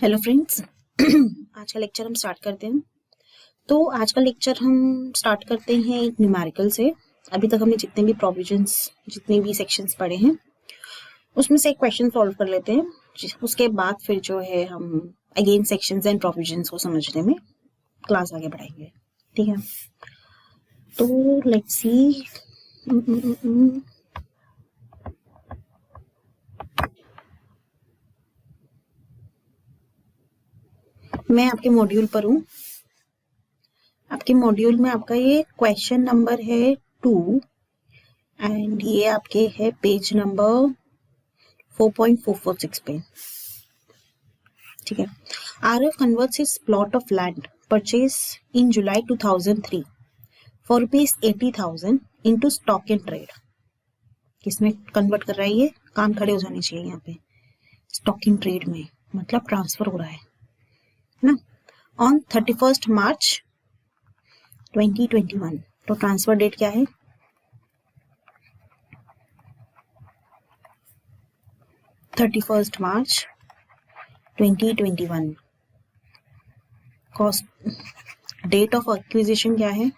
Hello friends. आज का lecture हम स्टार्ट करते हैं। तो आज का लेक्चर हम स्टार्ट करते हैं एक न्यूमेरिकल से। अभी तक हमने जितने भी प्रोविजंस, जितने भी सेक्शंस पढ़े हैं, उसमें से एक क्वेश्चन सॉल्व कर लेते हैं। उसके बाद फिर जो है हम अगेन सेक्शंस एंड प्रोविजंस को समझने में क्लास आगे बढ़ाएंगे। ठीक है, तो लेट्स सी। मैं आपके मॉड्यूल पर हूँ। आपके मॉड्यूल में आपका ये क्वेश्चन नंबर है 2 एंड ये आपके है पेज नंबर 4.446 पे। ठीक है। RF converts his plot of land purchased in July 2003 for rupees 80,000 into stock and trade। किसमें कन्वर्ट कर रहा है? ये कान खड़े हो जाने चाहिए यहाँ पे। स्टॉक इन ट्रेड में मतलब ट्रांसफर हो रहा है ना। On 31 March 2021। तो ट्रांसफर डेट क्या है? 31 March 2021। Cost, date of acquisition क्या है?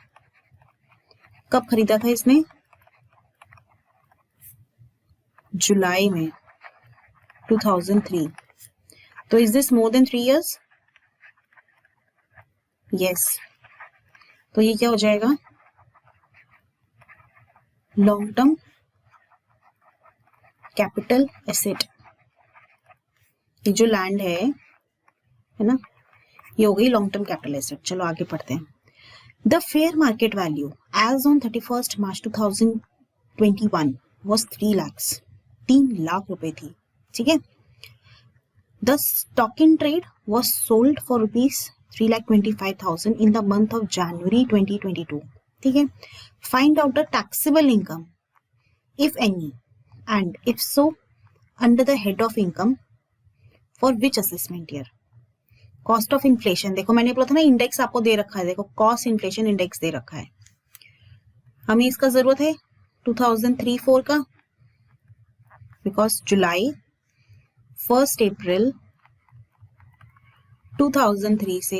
कब खरीदा था इसने? जुलाई में 2003। तो is this more than 3 years? Yes. तो ये क्या हो जाएगा? Long term capital asset. ये जो लैंड है ना, ये हो गई लॉन्ग टर्म कैपिटल एसेट। चलो आगे पढ़ते हैं। The fair market value as on 31 March 2021 was 3 lakhs। 3 lakh रुपए थी। ठीक है। The stock in trade was sold for rupees 3,25,000 in the month of January 2022। ठीक है। Find out the taxable income if any and if so under the head of income for which assessment year। Cost of inflation, देखो मैंने बोला था ना index आपको दे रखा है। देखो कॉस्ट इन्फ्लेशन इंडेक्स दे रखा है। हमें इसका जरूरत है 2003-4 का, बिकॉज जुलाई 1 अप्रैल 2003 से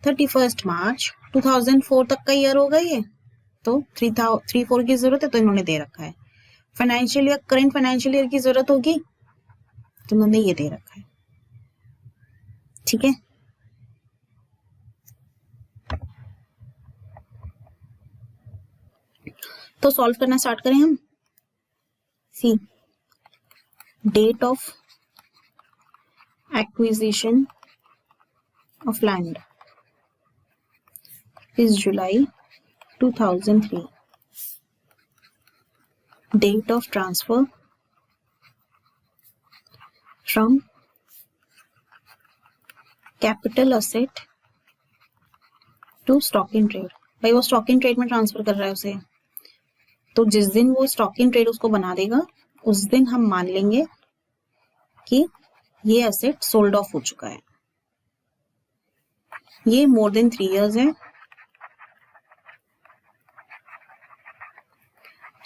31 मार्च 2004 तक का ईयर होगा ये। तो 3-4 की जरूरत है, तो इन्होंने दे रखा है। Financial year, current financial year की जरूरत होगी, तो इन्होंने ये दे रखा है। ठीक है। तो सॉल्व करना स्टार्ट करें हम। See, date of acquisition of land is July 2003। Date of transfer from capital asset to stock in trade. भाई वो स्टॉक इन ट्रेड में ट्रांसफर कर रहा है उसे, तो जिस दिन वो स्टॉक इन ट्रेड उसको बना देगा उस दिन हम मान लेंगे कि ये एसेट सोल्ड ऑफ हो चुका है। ये मोर देन 3 years है,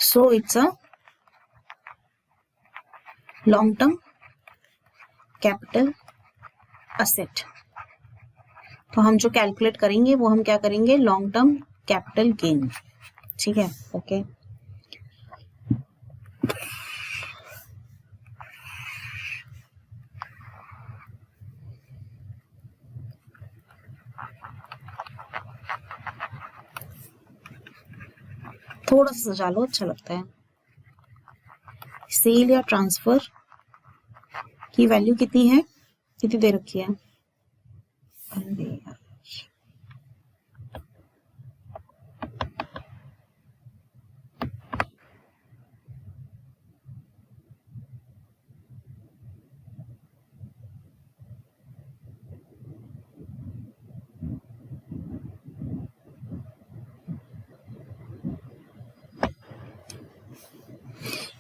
so it's a long term capital asset. तो हम जो कैलकुलेट करेंगे वो हम क्या करेंगे? Long term capital gain. ठीक है, ओके। थोड़ा सा सजा लो, अच्छा लगता है। सेल या ट्रांसफर की वैल्यू कितनी है? कितनी दे रखी है? अरे यार,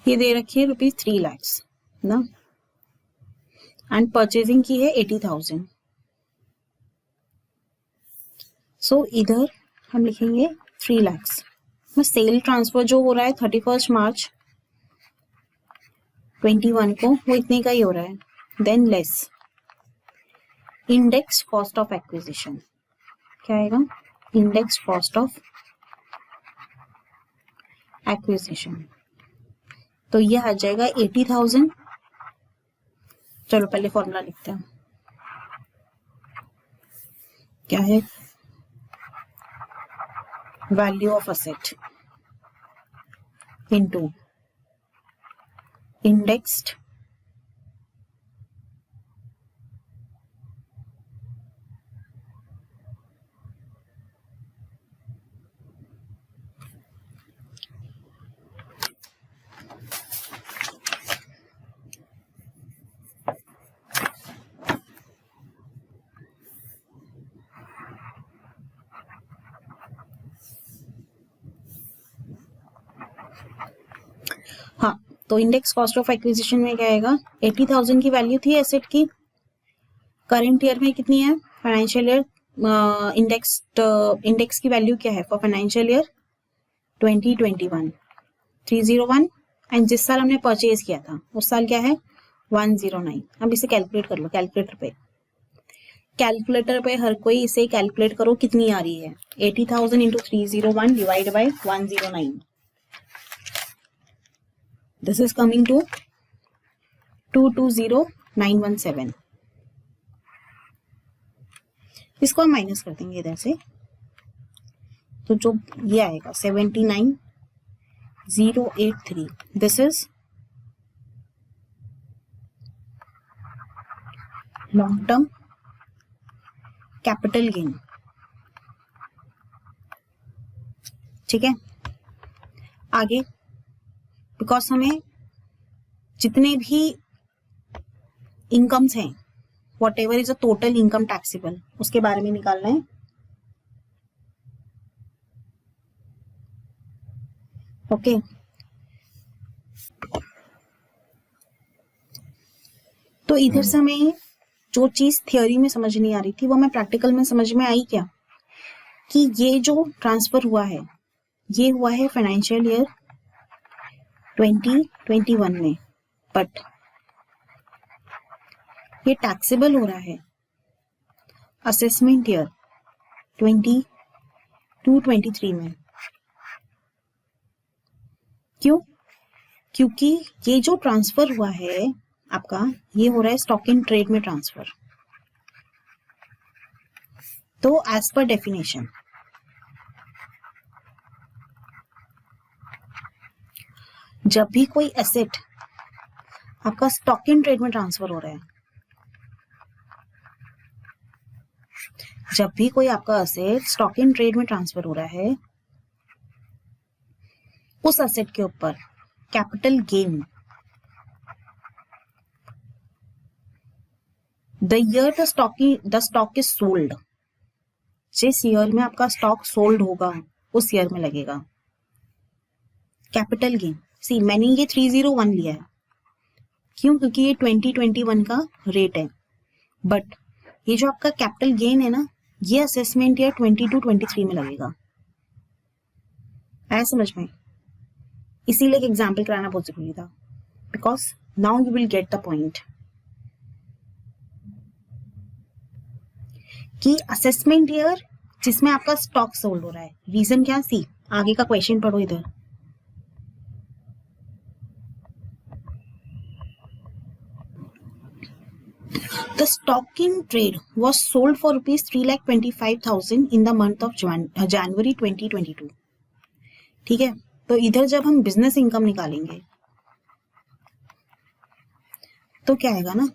ये दे रखी है रुपीज 3 lakhs ना, एंड परचेजिंग की है 80,000। सो इधर हम लिखेंगे 3 lakhs। सेल ट्रांसफर जो हो रहा है 31 मार्च 21 को, वो इतने का ही हो रहा है। Than less index cost of acquisition, क्या आएगा? इंडेक्स कॉस्ट ऑफ एक्विजिशन, तो ये आ जाएगा 80,000। चलो पहले फॉर्मूला लिखते हैं, क्या है? Value of asset into indexed हाँ, तो इंडेक्स कॉस्ट ऑफ एक्विजिशन में क्या आएगा? 80,000 की वैल्यू थी एसेट की, करंट ईयर में कितनी है? फाइनेंशियल ईयर इंडेक्स की वैल्यू क्या है फॉर फाइनेंशियल ईयर 2021? 301, एंड जिस साल हमने परचेज किया था उस साल क्या है? 109। अब इसे कैलकुलेट कर लो कैलकुलेटर पे हर कोई इसे कैलकुलेट करो कितनी आ रही है? 80,000 into 301 divide by 109, this is coming to 220917। इसको हम माइनस कर देंगे इधर से, तो जो ये आएगा 79,083, this is long term capital gain. ठीक है, आगे बिकॉज हमें जितने भी इनकम्स हैं, what ever is a total income taxable, उसके बारे में निकालना है। ओके, तो इधर से हमें जो चीज थियोरी में समझ नहीं आ रही थी वो हमें प्रैक्टिकल में समझ में आई क्या? कि ये जो ट्रांसफर हुआ है ये हुआ है फाइनेंशियल ईयर 2021 में, बट ये टैक्सेबल हो रहा है असेसमेंट ईयर 22-23 में। क्यों? क्योंकि ये जो ट्रांसफर हुआ है आपका, ये हो रहा है स्टॉक इन ट्रेड में ट्रांसफर। तो एज पर डेफिनेशन जब भी कोई एसेट आपका स्टॉक इन ट्रेड में ट्रांसफर हो रहा है, जब भी कोई आपका एसेट स्टॉक इन ट्रेड में ट्रांसफर हो रहा है, उस एसेट के ऊपर capital gain the year the stock is sold, जिस ईयर में आपका स्टॉक सोल्ड होगा उस ईयर में लगेगा कैपिटल गेन। सी मैंने ये 301 लिया है, क्यों? क्योंकि ये 2021 का रेट है, बट ये जो आपका कैपिटल गेन है ना, ये असेसमेंट ईयर 22-23 में लगेगा। आया समझ में? इसीलिए एक एग्जाम्पल कराना बहुत जरूरी था, because now you will get the point कि असेसमेंट ईयर जिसमें आपका स्टॉक सोल्ड हो रहा है, रीजन क्या? सी आगे का क्वेश्चन पढ़ो इधर, The stock in trade was sold for rupees 3,25,000 in the month of January 2022. ठीक है, तो इधर जब हम बिजनेस इनकम निकालेंगे तो क्या आएगा ना?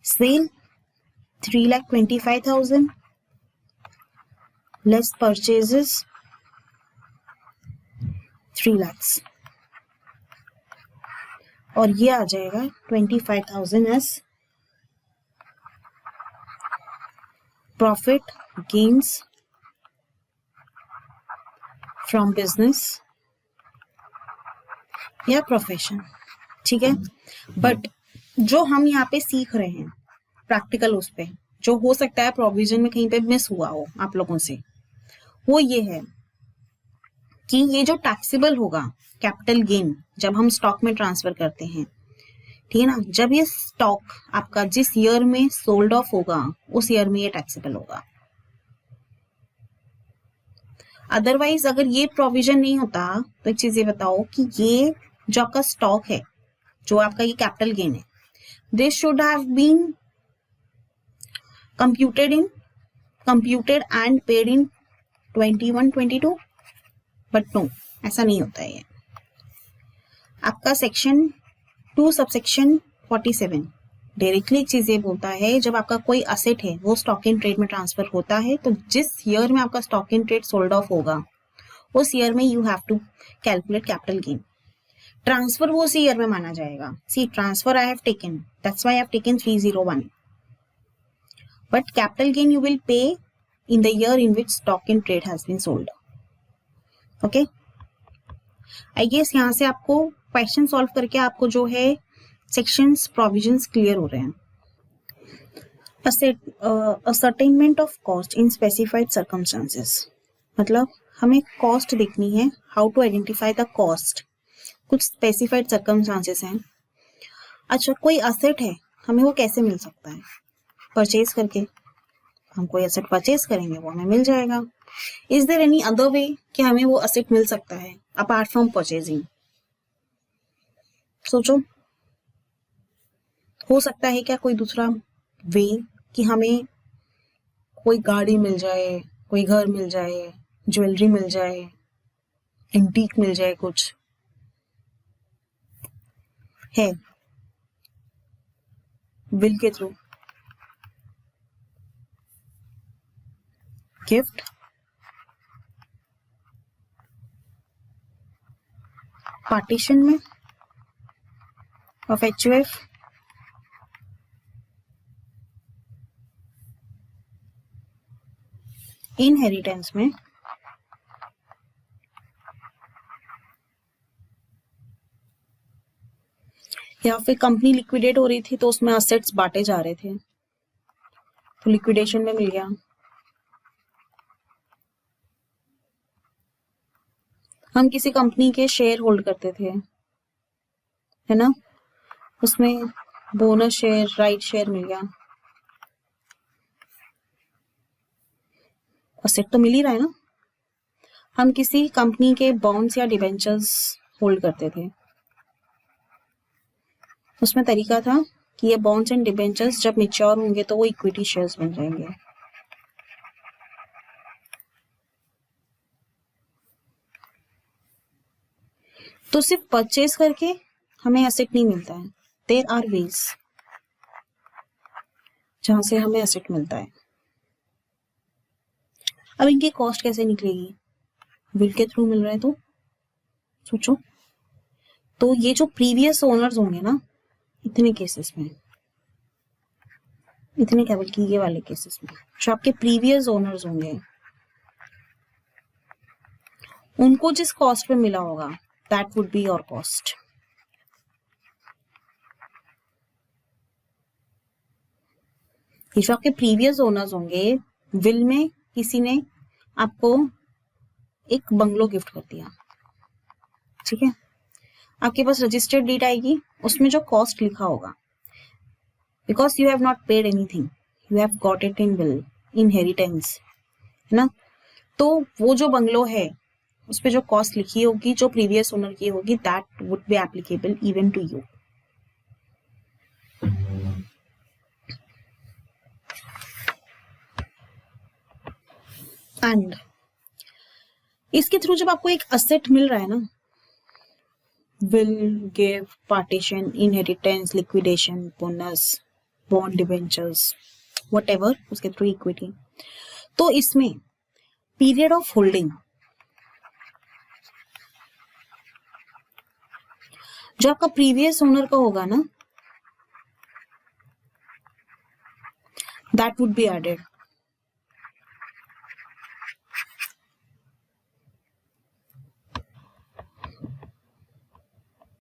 सेल 3,25,000 लेस परचेजेस 3 lakhs, और ये आ जाएगा 25,000 as profit gains from business या प्रोफेशन। ठीक है, बट जो हम यहाँ पे सीख रहे हैं प्रैक्टिकल, उस पे जो हो सकता है प्रोविजन में कहीं पे मिस हुआ हो आप लोगों से, वो ये है कि ये जो टैक्सेबल होगा कैपिटल गेन जब हम स्टॉक में ट्रांसफर करते हैं, ठीक है ना। जब ये स्टॉक आपका जिस ईयर में सोल्ड ऑफ होगा उस ईयर में ये टैक्सेबल होगा। अदरवाइज अगर ये प्रोविजन नहीं होता तो एक चीज ये बताओ कि ये जो आपका स्टॉक है, जो आपका ये कैपिटल गेन है, this should have been computed and paid in 21-22, but no, ऐसा नहीं होता है। ये आपका सेक्शन 2 सबसेक्शन 47 डायरेक्टली एक चीज ये बोलता है, जब आपका कोई असेट है वो स्टॉक इन ट्रेड में ट्रांसफर होता है तो जिस ईयर में आपका stock in trade sold off होगा उस ईयर में you have to calculate capital gain. Transfer वो उसी ईयर में माना जाएगा। See transfer I have taken, that's why I have taken 301, but capital gain you will pay in the year in which stock in trade has been sold. Okay, I guess यहाँ से आपको question solve करके आपको जो है sections provisions clear हो रहे हैं। Ascertainment of cost in specified circumstances, मतलब हमें कॉस्ट देखनी है, how to identify the cost. कुछ स्पेसिफाइड सर्कमस्टांसेस हैं। अच्छा, कोई असेट है, हमें वो कैसे मिल सकता है? परचेज करके। हम कोई असेट परचेज करेंगे वो हमें मिल जाएगा। Is there any other way कि हमें वो असेट मिल सकता है अपार्ट फ्रॉम परचेजिंग? सोचो, हो सकता है क्या कोई दूसरा वे कि हमें कोई गाड़ी मिल जाए, कोई घर मिल जाए, ज्वेलरी मिल जाए, एंटीक मिल जाए, कुछ है विल के थ्रू? गिफ्ट, पार्टीशन में ऑफ HUF, इनहेरिटेंस में, या फिर कंपनी लिक्विडेट हो रही थी तो उसमें असेट्स बांटे जा रहे थे तो लिक्विडेशन में मिल गया। हम किसी कंपनी के शेयर होल्ड करते थे, है ना, उसमें बोनस शेयर, राइट शेयर मिल गया, असेट तो मिल ही रहा है ना। हम किसी कंपनी के बॉन्ड्स या डिबेंचर्स होल्ड करते थे, उसमें तरीका था कि ये बॉन्ड्स एंड डिबेंचर्स जब मैच्योर होंगे तो वो इक्विटी शेयर्स बन जाएंगे। तो सिर्फ परचेज करके हमें एसेट नहीं मिलता है, देयर आर वेज जहां से हमें एसेट मिलता है। अब इनकी कॉस्ट कैसे निकलेगी? विल के थ्रू मिल रहा है तो सोचो, तो ये जो प्रीवियस ओनर्स होंगे ना, इतने केसेस में, इतने क्या बल्कि ये वाले केसेस में जो आपके प्रीवियस ओनर्स होंगे, उनको जिस कॉस्ट पे मिला होगा that would be your cost. ये जो आपके प्रीवियस ओनर्स होंगे, विल में किसी ने आपको एक बंगलो गिफ्ट कर दिया, ठीक है, आपके पास रजिस्टर्ड डीड आएगी, उसमें जो कॉस्ट लिखा होगा, because you have not paid anything, you have got it in will, inheritance, है ना, तो वो जो बंगलो है उस पे जो कॉस्ट लिखी होगी जो प्रीवियस ओनर की होगी, that would be applicable even to you. And इसके थ्रू जब आपको एक असेट मिल रहा है ना, will, give, partition, inheritance, liquidation, bonus, bond, debentures, whatever, उसके थ्रू इक्विटी, तो इसमें पीरियड ऑफ होल्डिंग जो आपका प्रीवियस ओनर का होगा ना, दैट वुड बी एडेड।